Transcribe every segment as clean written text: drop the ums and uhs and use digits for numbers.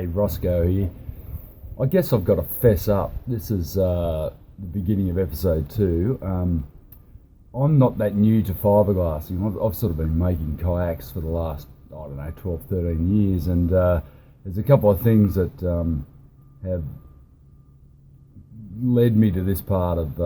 G'day, Roscoe here. I guess I've got to fess up. This is the beginning of episode 2. I'm not that new to fiberglassing. I've sort of been making kayaks for the last, 12, 13 years, and there's a couple of things that have led me to this part of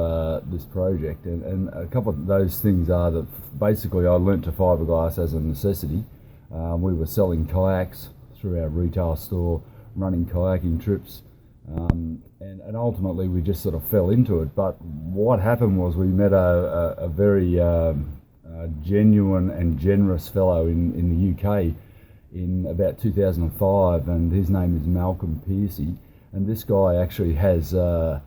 this project, and a couple of those things are that basically I learnt to fiberglass as a necessity. We were selling kayaks through our retail store, running kayaking trips, and ultimately we just sort of fell into it. But what happened was we met a very genuine and generous fellow in the UK in about 2005, and his name is Malcolm Piercy, and this guy actually has a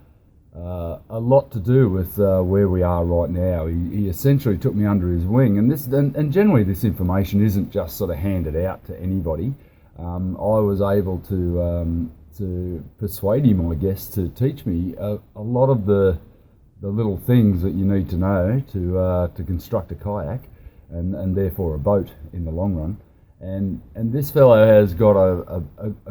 lot to do with where we are right now. He essentially took me under his wing, and generally this information isn't just sort of handed out to anybody. I was able to persuade him, I guess, to teach me a lot of the little things that you need to know to construct a kayak and therefore a boat in the long run. And this fellow has got a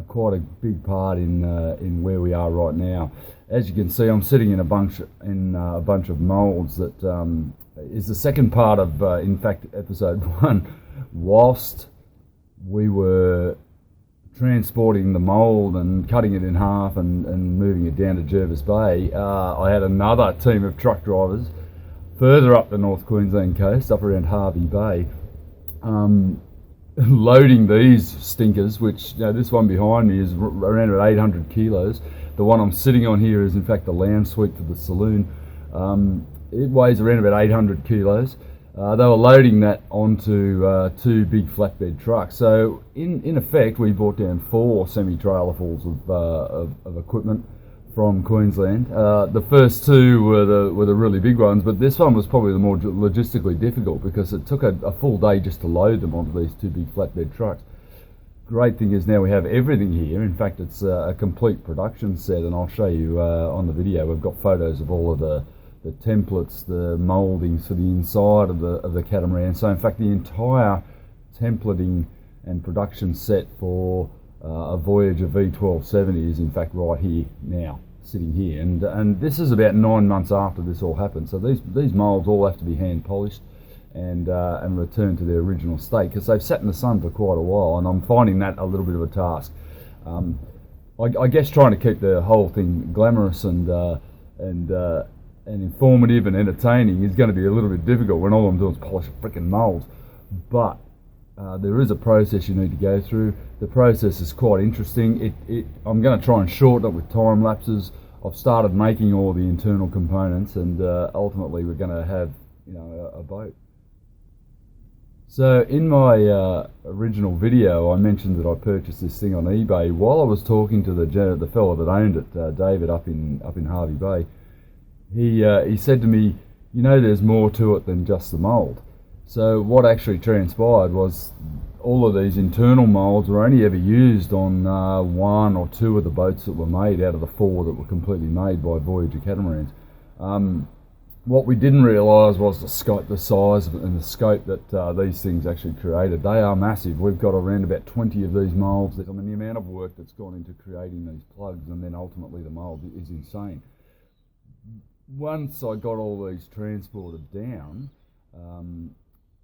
quite a big part in where we are right now. As you can see, I'm sitting in a bunch of moulds that is the second part of, in fact, episode 1. Whilst we were transporting the mould and cutting it in half and moving it down to Jervis Bay, I had another team of truck drivers further up the North Queensland coast, up around Hervey Bay, loading these stinkers, which this one behind me is around about 800 kilos. The one I'm sitting on here is in fact the lounge suite for the saloon. It weighs around about 800 kilos. They were loading that onto 2 big flatbed trucks. So in effect, we brought down 4 semi-trailerfuls of equipment from Queensland. The first 2 were the really big ones, but this one was probably the more logistically difficult because it took a full day just to load them onto these 2 big flatbed trucks. Great thing is now we have everything here. In fact, it's a complete production set, and I'll show you on the video. We've got photos of all of the templates, the mouldings for the inside of the Catamaran. So in fact, the entire templating and production set for a Voyager V1270 is in fact right here now, sitting here, and this is about 9 months after this all happened. So these moulds all have to be hand polished and returned to their original state because they've sat in the sun for quite a while, and I'm finding that a little bit of a task. I guess trying to keep the whole thing glamorous and informative and entertaining is going to be a little bit difficult when all I'm doing is polish a freaking mould. But there is a process you need to go through. The process is quite interesting. I'm going to try and shorten it with time lapses. I've started making all the internal components, and ultimately we're going to have a boat. So in my original video, I mentioned that I purchased this thing on eBay. While I was talking to the fellow that owned it, David, up in Hervey Bay, he said to me, there's more to it than just the mould. So what actually transpired was all of these internal moulds were only ever used on 1 or 2 of the boats that were made out of the 4 that were completely made by Voyager Catamarans. What we didn't realise was the size and the scope that these things actually created. They are massive. We've got around about 20 of these moulds. I mean, the amount of work that's gone into creating these plugs and then ultimately the mould is insane. Once I got all these transported down,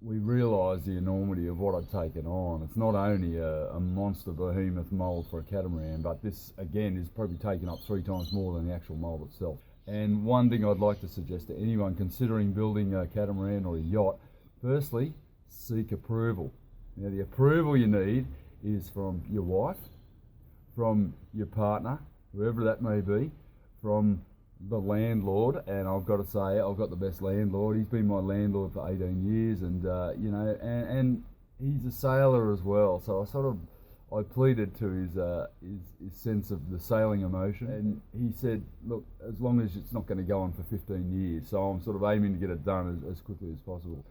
we realised the enormity of what I'd taken on. It's not only a monster behemoth mould for a catamaran, but this again is probably taken up 3 times more than the actual mould itself. And one thing I'd like to suggest to anyone considering building a catamaran or a yacht, firstly, seek approval. Now the approval you need is from your wife, from your partner, whoever that may be, from the landlord, and I've got to say I've got the best landlord. He's been my landlord for 18 years, and and he's a sailor as well, so I pleaded to his sense of the sailing emotion, and he said, look, as long as it's not going to go on for 15 years, so I'm sort of aiming to get it done as quickly as possible.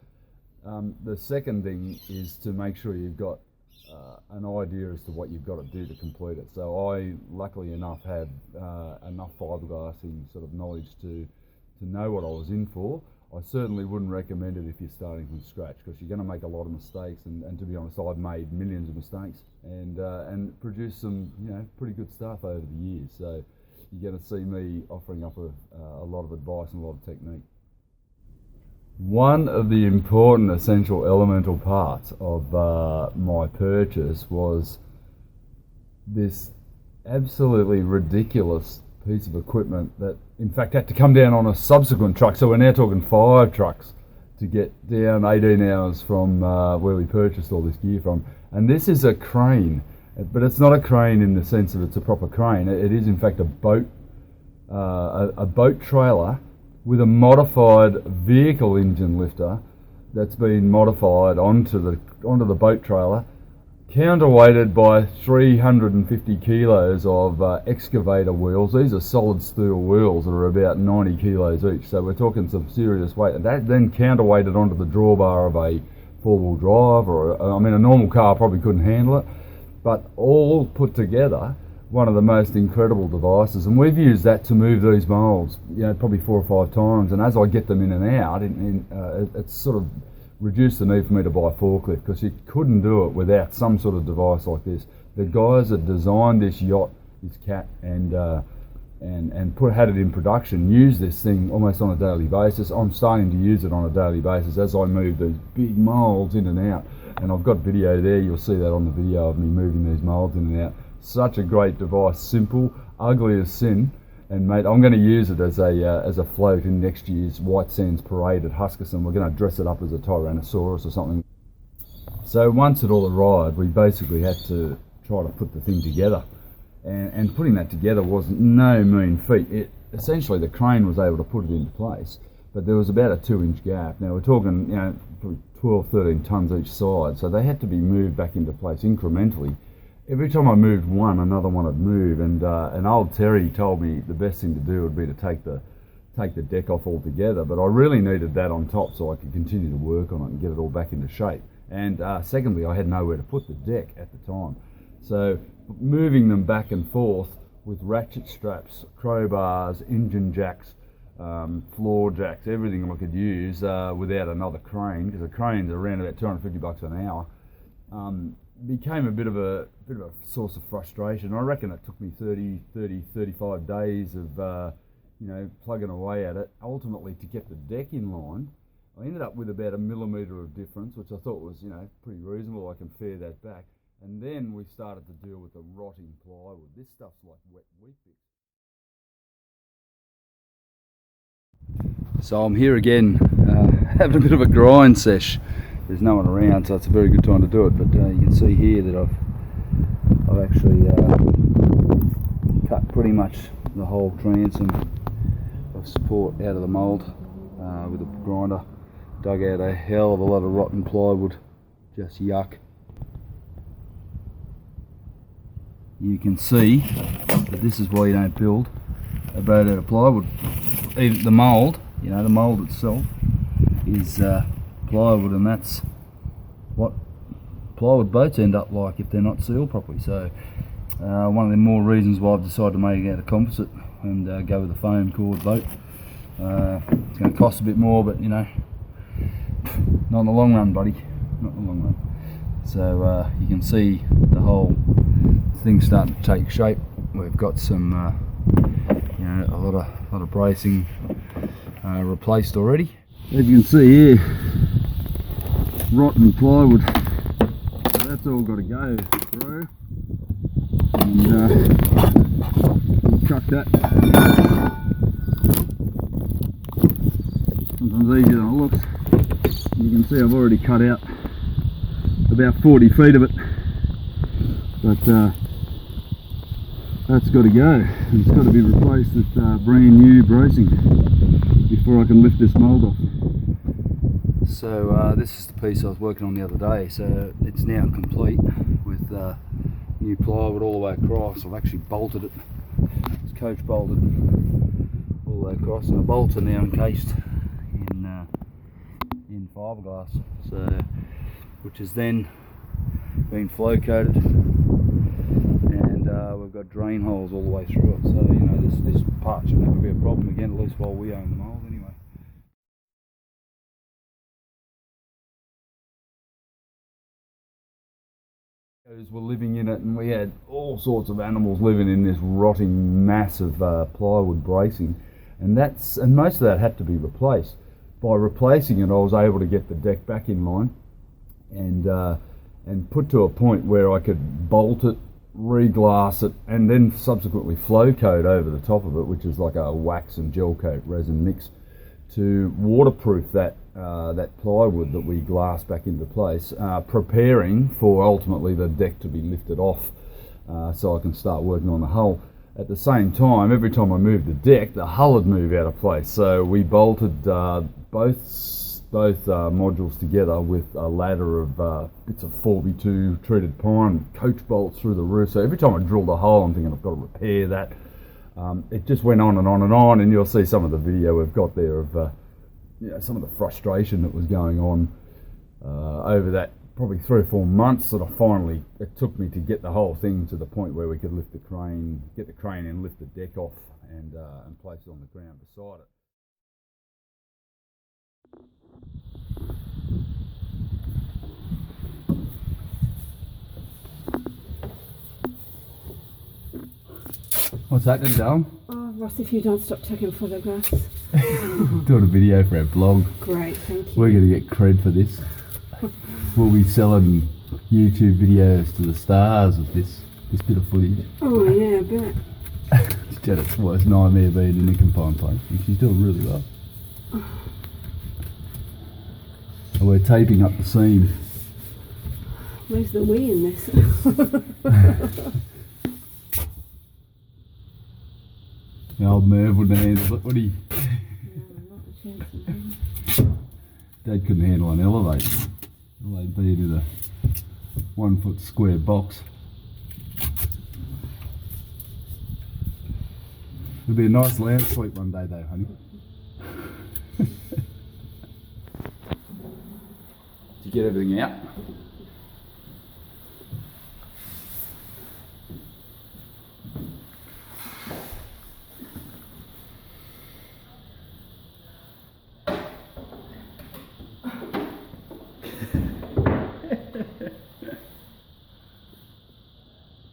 The second thing is to make sure you've got an idea as to what you've got to do to complete it. So I, luckily enough, had enough fiberglassing sort of knowledge to know what I was in for. I certainly wouldn't recommend it if you're starting from scratch, because you're going to make a lot of mistakes, and to be honest, I've made millions of mistakes and produced some pretty good stuff over the years. So you're going to see me offering up a lot of advice and a lot of technique. One of the important essential elemental parts of my purchase was this absolutely ridiculous piece of equipment that in fact had to come down on a subsequent truck. So we're now talking 5 trucks to get down 18 hours from where we purchased all this gear from. And this is a crane, but it's not a crane in the sense of it's a proper crane. It is in fact a boat trailer with a modified vehicle engine lifter that's been modified onto the boat trailer, counterweighted by 350 kilos of excavator wheels. These are solid steel wheels that are about 90 kilos each, so we're talking some serious weight. And that then counterweighted onto the drawbar of a 4-wheel drive, or a normal car probably couldn't handle it, but all put together, one of the most incredible devices. And we've used that to move these moulds, probably 4 or 5 times. And as I get them in and out, it's sort of reduced the need for me to buy a forklift, because you couldn't do it without some sort of device like this. The guys that designed this yacht, this cat, and had it in production, use this thing almost on a daily basis. I'm starting to use it on a daily basis as I move these big moulds in and out. And I've got video there, you'll see that on the video of me moving these moulds in and out. Such a great device, simple, ugly as sin. And mate, I'm going to use it as a float in next year's White Sands Parade at Huskisson. We're going to dress it up as a Tyrannosaurus or something. So once it all arrived, we basically had to try to put the thing together. And putting that together wasn't no mean feat. Essentially, the crane was able to put it into place, but there was about a 2-inch gap. Now we're talking, probably 12, 13 tons each side, so they had to be moved back into place incrementally. Every time I moved one, another one would move, and old Terry told me the best thing to do would be to take the deck off altogether, but I really needed that on top so I could continue to work on it and get it all back into shape. And secondly, I had nowhere to put the deck at the time. So moving them back and forth with ratchet straps, crowbars, engine jacks, floor jacks, everything I could use without another crane, because a crane's around about $250 an hour, became a bit of a source of frustration. I reckon it took me 35 days of plugging away at it, ultimately to get the deck in line. I ended up with about 1 millimetre of difference, which I thought was pretty reasonable. I can fare that back. And then we started to deal with the rotting plywood. This stuff's like wet wheat bix. So I'm here again, having a bit of a grind sesh. There's no one around, so it's a very good time to do it. But you can see here that I've actually cut pretty much the whole transom of support out of the mould with a grinder. Dug out a hell of a lot of rotten plywood, just yuck. You can see that this is why you don't build a boat out of plywood. Even the mould, the mould itself is plywood, and that's what plywood boats end up like if they're not sealed properly. So one of the more reasons why I've decided to make it out of composite and go with a foam core boat. It's going to cost a bit more, but not in the long run, buddy, not in the long run. So you can see the whole thing starting to take shape. We've got some a lot of bracing replaced already. As you can see here, rotten plywood, so that's all got to go through, and we'll chuck that. Sometimes easier than it looks. You can see I've already cut out about 40 feet of it, but that's got to go. It's got to be replaced with brand new bracing before I can lift this mould off. So this is the piece I was working on the other day, so it's now complete with new plywood all the way across. I've actually bolted it, it's coach bolted all the way across, and the bolts are now encased in fibreglass, so which has then been flow coated, and we've got drain holes all the way through it, so this part should never be a problem again, at least while we own the mould anyway. Were living in it, and we had all sorts of animals living in this rotting mass of plywood bracing, and most of that had to be replaced. By replacing it, I was able to get the deck back in line, and put to a point where I could bolt it, re-glass it, and then subsequently flow coat over the top of it, which is like a wax and gel coat resin mix, to waterproof that plywood that we glass back into place, preparing for ultimately the deck to be lifted off, so I can start working on the hull. At the same time, every time I moved the deck, the hull would move out of place. So we bolted both modules together with a ladder of bits of 4x2 treated pine, coach bolts through the roof. So every time I drilled a hole, I'm thinking I've got to repair that. It just went on and on and on, and you'll see some of the video we've got there of some of the frustration that was going on over that probably 3 or 4 months that it took me to get the whole thing to the point where we could lift the crane, get the crane and lift the deck off and place it on the ground beside it. What's happening, Dale? Oh, Ross, if you don't stop taking photographs. Doing a video for our blog. Great, thank you. We're going to get cred for this. We'll be selling YouTube videos to the stars of this bit of footage. Oh yeah, I bet. It's Janet's worst nightmare being in a confined place, and she's doing really well. And we're taping up the seam. Where's the we in this? The old Merv wouldn't handle it, would he? No, not a chance in hell. Dad couldn't handle an elevator. They'd be in a 1 foot square box. It'll be a nice lounge suite one day though, honey. Did you get everything out?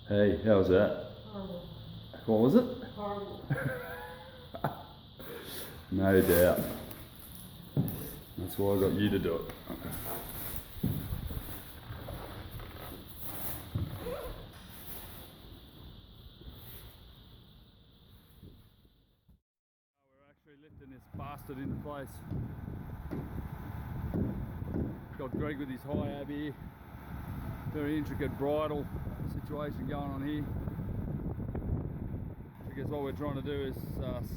Hey, how was that? Horrible. What was it? Horrible. No doubt. That's why I got you to do it. Okay. We're actually lifting this bastard into place. Got Greg with his high ab here. Very intricate bridle situation going on here. Because what we're trying to do is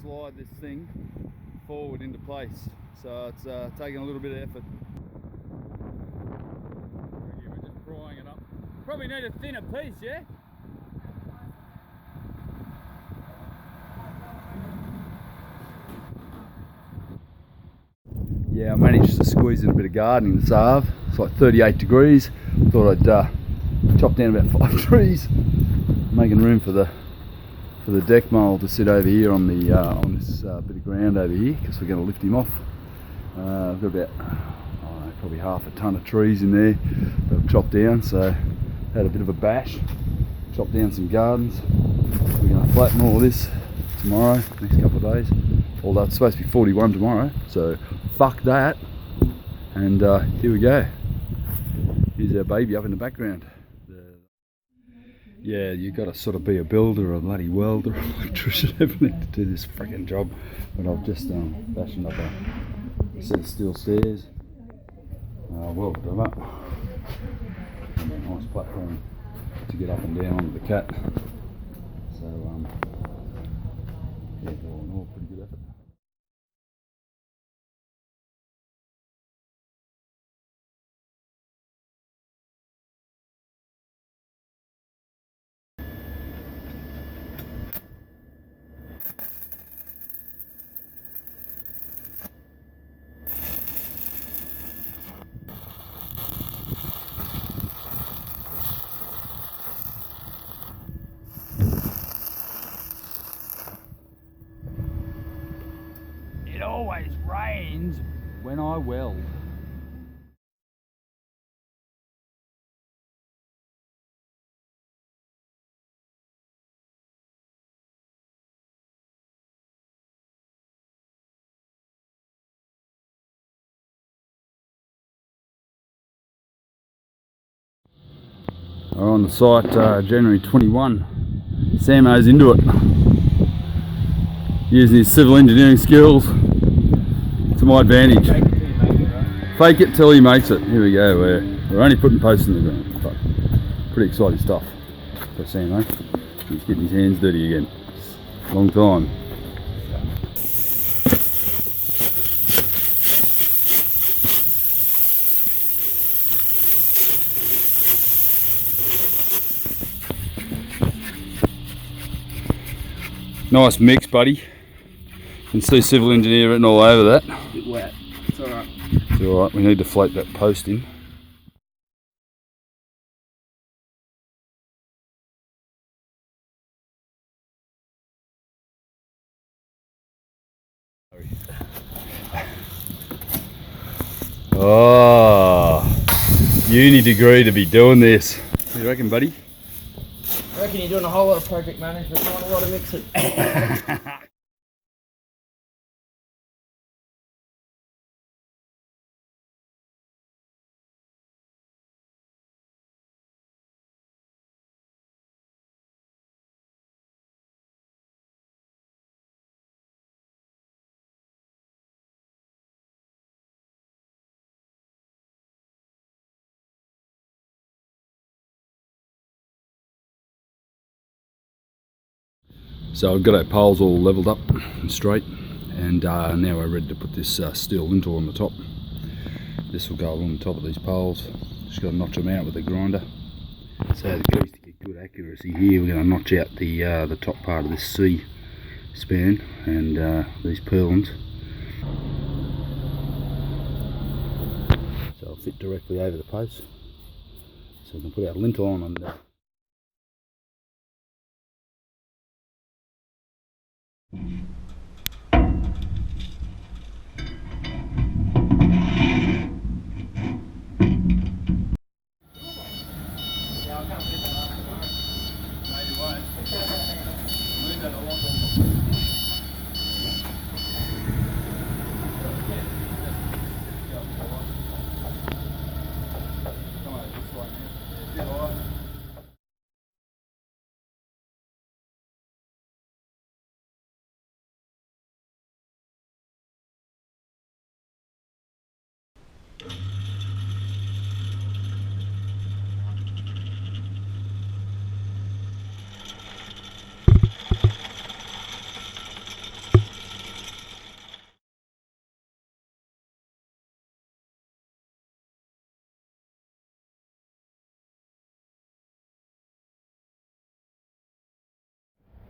slide this thing forward into place. So it's taking a little bit of effort. We're just prying it up. Probably need a thinner piece, yeah? Yeah, I managed to squeeze in a bit of gardening this half. It's like 38 degrees. Thought I'd chop down about 5 trees, making room for the deck mould to sit over here on the on this bit of ground over here, because we're going to lift him off. I've got about probably half a tonne of trees in there that I've chopped down, so had a bit of a bash, chopped down some gardens. We're going to flatten all this tomorrow, next couple of days. Although it's supposed to be 41 tomorrow, so fuck that. And here we go. Here's our baby up in the background. Yeah, you got to sort of be a builder, or a bloody welder, or electrician, everything to do this freaking job. But I've just fashioned up a set of steel stairs, welded them up, and a nice platform to get up and down onto the cat. So yeah, all in all, pretty good effort. It always rains when I weld. are on the site January 21. Samo's into it, using his civil engineering skills to my advantage. Fake it till he makes it. Here we go. We're only putting posts in the ground, but pretty exciting stuff for Samo. He's getting his hands dirty again. Long time. Nice mix, buddy. You can see civil engineer written all over that. A bit wet. It's alright. It's alright, we need to float that post in. Oh, uni degree to be doing this. What do you reckon, buddy? I reckon you're doing a whole lot of project management, not a lot of mixing. So I've got our poles all levelled up and straight, and now we're ready to put this steel lintel on the top. This will go along the top of these poles. Just got to notch them out with a grinder. So the keys to get good accuracy here, we're going to notch out the top part of this C span and these purlins. So it'll fit directly over the post. So we can put our lintel on and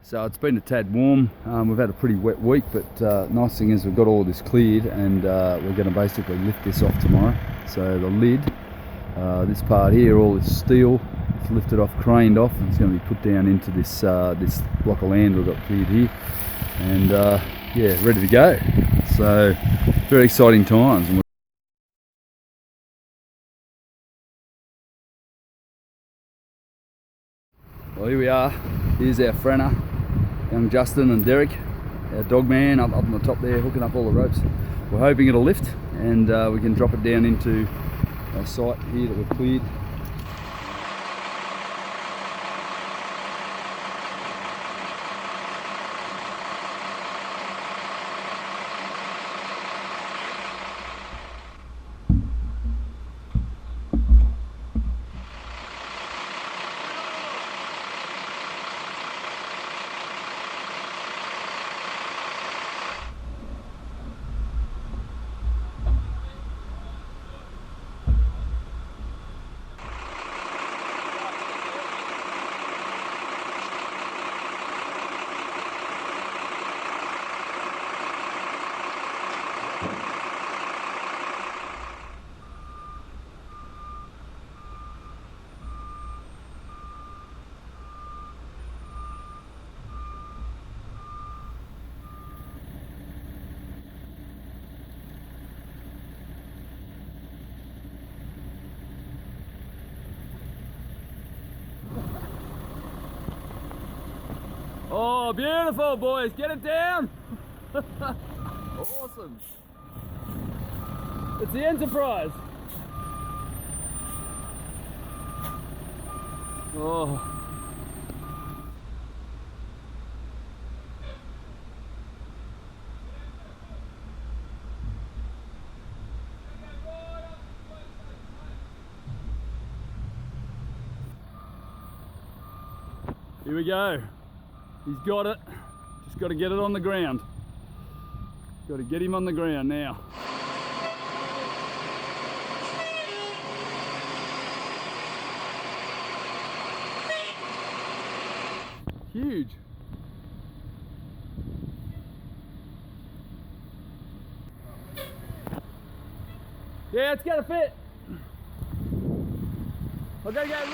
so it's been a tad warm. We've had a pretty wet week, but nice thing is we've got all of this cleared, and we're going to basically lift this off tomorrow. So the lid, this part here, all this steel, it's lifted off, craned off, and it's going to be put down into this this block of land we've got cleared here, and yeah, ready to go. So very exciting times. Well, here we are. Here's our Franner, young Justin and Derek, our dog man up on the top there, hooking up all the ropes. We're hoping it'll lift, and we can drop it down into our site here that we've cleared. Oh, beautiful, boys. Get it down. Awesome. It's the Enterprise. Oh. Here we go. He's got it. Just got to get it on the ground. Got to get him on the ground now. Huge. Yeah, it's gonna fit. I'll go get it.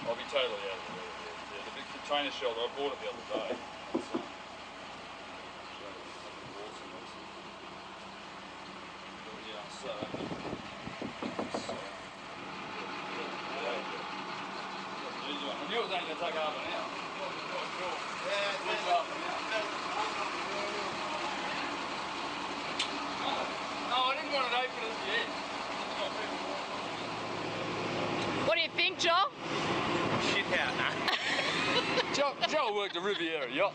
I'll be totally out of the way. Yeah, the big container shelter, I bought it the other day. I knew it was only going to take half an hour. No, I didn't want it open at the end. What do you think, Joel? Shit out, Joel worked a Riviera yacht.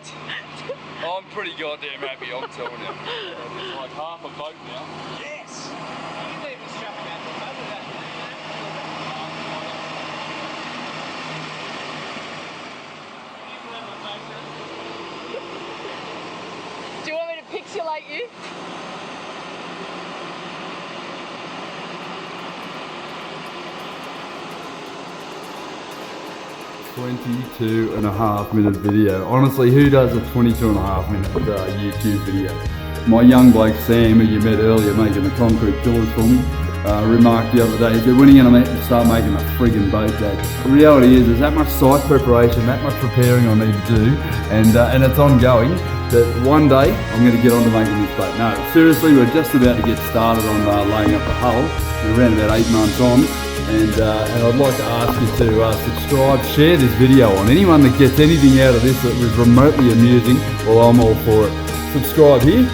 I'm pretty goddamn happy, I'm telling you. It's like half a boat now. Yes! You leave us strapping out the boat with that. Do you want me to pixelate you? .22.5 minute video. Honestly, who does a 22.5 minute YouTube video? My young bloke Sam, who you met earlier making the concrete pillars for me, remarked the other day, he said, when are you going to start making a friggin' boat, Dad? The reality is, there's that much site preparation, that much preparing I need to do, and it's ongoing, that one day I'm going to get on to making this boat. No, seriously, we're just about to get started on laying up the hull. We're around about 8 months on. And I'd like to ask you to subscribe, share this video on. Anyone that gets anything out of this that was remotely amusing, well, I'm all for it. Subscribe here,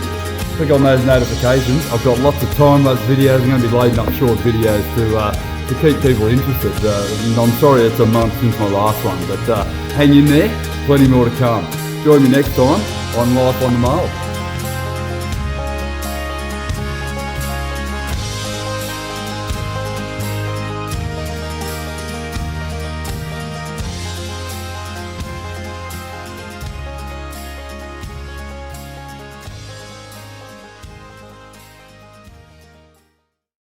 click on those notifications. I've got lots of time-lapse videos. I'm going to be loading up short videos to keep people interested. And I'm sorry it's a month since my last one, but hang in there, plenty more to come. Join me next time on Life on the Mould.